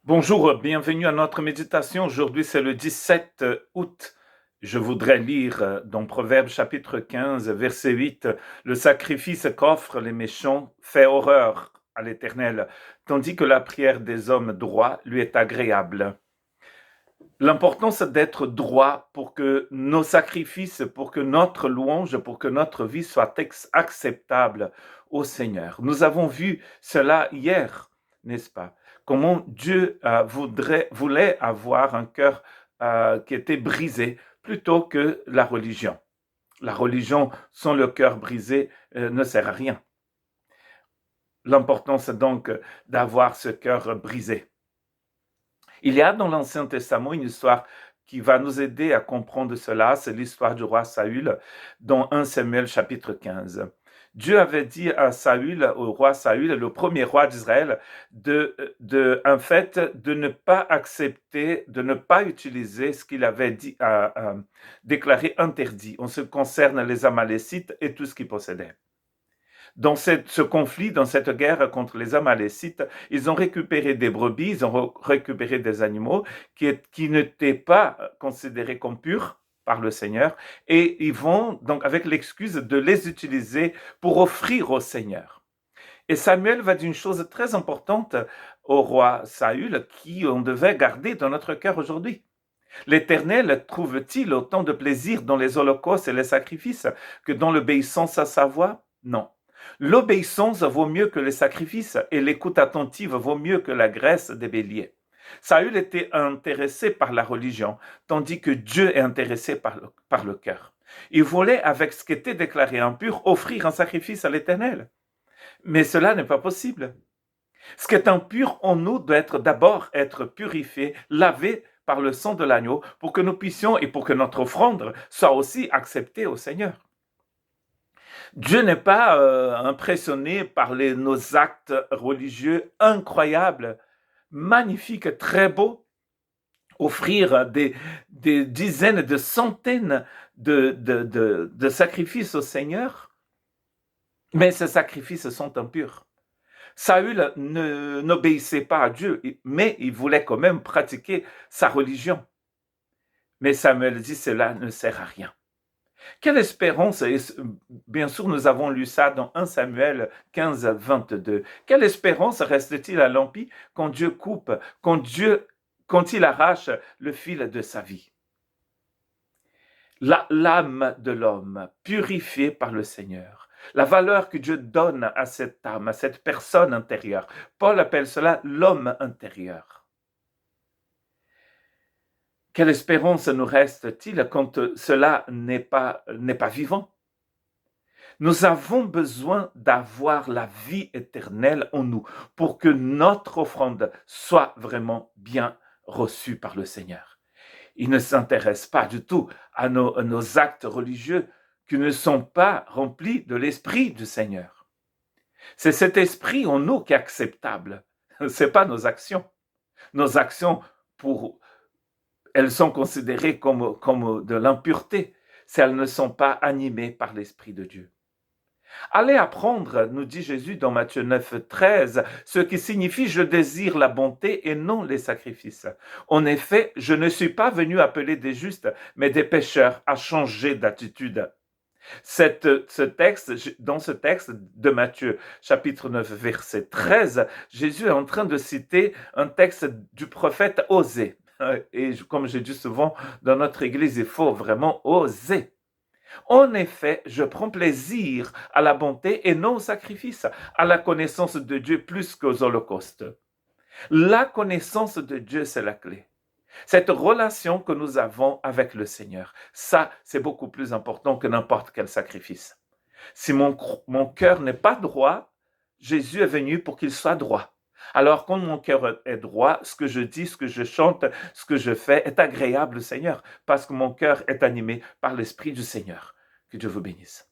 Bonjour, bienvenue à notre méditation. Aujourd'hui, c'est le 17 août. Je voudrais lire dans Proverbes chapitre 15, verset 8, le sacrifice qu'offrent les méchants fait horreur à l'Éternel, tandis que la prière des hommes droits lui est agréable. L'important, c'est d'être droit pour que nos sacrifices, pour que notre louange, pour que notre vie soit acceptable au Seigneur. Nous avons vu cela hier, n'est-ce pas? Comment Dieu voulait avoir un cœur qui était brisé plutôt que la religion. La religion sans le cœur brisé ne sert à rien. L'important, c'est donc d'avoir ce cœur brisé. Il y a dans l'Ancien Testament une histoire qui va nous aider à comprendre cela, c'est l'histoire du roi Saül dans 1 Samuel chapitre 15. Dieu avait dit à Saül, au roi Saül, le premier roi d'Israël, en fait, de ne pas accepter, de ne pas utiliser ce qu'il avait déclaré interdit en ce qui concerne les Amalécites et tout ce qu'ils possédaient. Dans ce conflit, dans cette guerre contre les Amalécites, ils ont récupéré des brebis, ils ont récupéré des animaux qui n'étaient pas considérés comme purs par le Seigneur, et ils vont donc avec l'excuse de les utiliser pour offrir au Seigneur. Et Samuel va dire une chose très importante au roi Saül qu'on devait garder dans notre cœur aujourd'hui. L'Éternel trouve-t-il autant de plaisir dans les holocaustes et les sacrifices que dans l'obéissance à sa voix? Non. L'obéissance vaut mieux que les sacrifices et l'écoute attentive vaut mieux que la graisse des béliers. Saül était intéressé par la religion, tandis que Dieu est intéressé par le cœur. Il voulait, avec ce qui était déclaré impur, offrir un sacrifice à l'Éternel. Mais cela n'est pas possible. Ce qui est impur en nous doit d'abord être purifié, lavé par le sang de l'agneau, pour que nous puissions et pour que notre offrande soit aussi acceptée au Seigneur. Dieu n'est pas impressionné par nos actes religieux incroyables, magnifiques, très beaux, offrir des dizaines, de centaines de sacrifices au Seigneur, mais ces sacrifices sont impurs. Saül n'obéissait pas à Dieu, mais il voulait quand même pratiquer sa religion. Mais Samuel dit, cela ne sert à rien. Quelle espérance, et bien sûr nous avons lu ça dans 1 Samuel 15, 22. Quelle espérance reste-t-il à l'empie quand Dieu coupe, quand il arrache le fil de sa vie? L'âme de l'homme purifiée par le Seigneur, la valeur que Dieu donne à cette âme, à cette personne intérieure. Paul appelle cela l'homme intérieur. Quelle espérance nous reste-t-il quand cela n'est pas vivant? Nous avons besoin d'avoir la vie éternelle en nous pour que notre offrande soit vraiment bien reçue par le Seigneur. Il ne s'intéresse pas du tout à nos actes religieux qui ne sont pas remplis de l'esprit du Seigneur. C'est cet esprit en nous qui est acceptable. Ce n'est pas nos actions. Nos actions, elles sont considérées comme de l'impureté si elles ne sont pas animées par l'Esprit de Dieu. Allez apprendre, nous dit Jésus dans Matthieu 9, 13, ce qui signifie je désire la bonté et non les sacrifices. En effet, je ne suis pas venu appeler des justes, mais des pécheurs à changer d'attitude. Dans ce texte de Matthieu, chapitre 9, verset 13, Jésus est en train de citer un texte du prophète Osée. Et comme je dis souvent, dans notre église, il faut vraiment oser. En effet, je prends plaisir à la bonté et non au sacrifice, à la connaissance de Dieu plus qu'aux holocaustes. La connaissance de Dieu, c'est la clé. Cette relation que nous avons avec le Seigneur, ça, c'est beaucoup plus important que n'importe quel sacrifice. Si mon cœur n'est pas droit, Jésus est venu pour qu'il soit droit. Alors, quand mon cœur est droit, ce que je dis, ce que je chante, ce que je fais est agréable au Seigneur, parce que mon cœur est animé par l'Esprit du Seigneur. Que Dieu vous bénisse.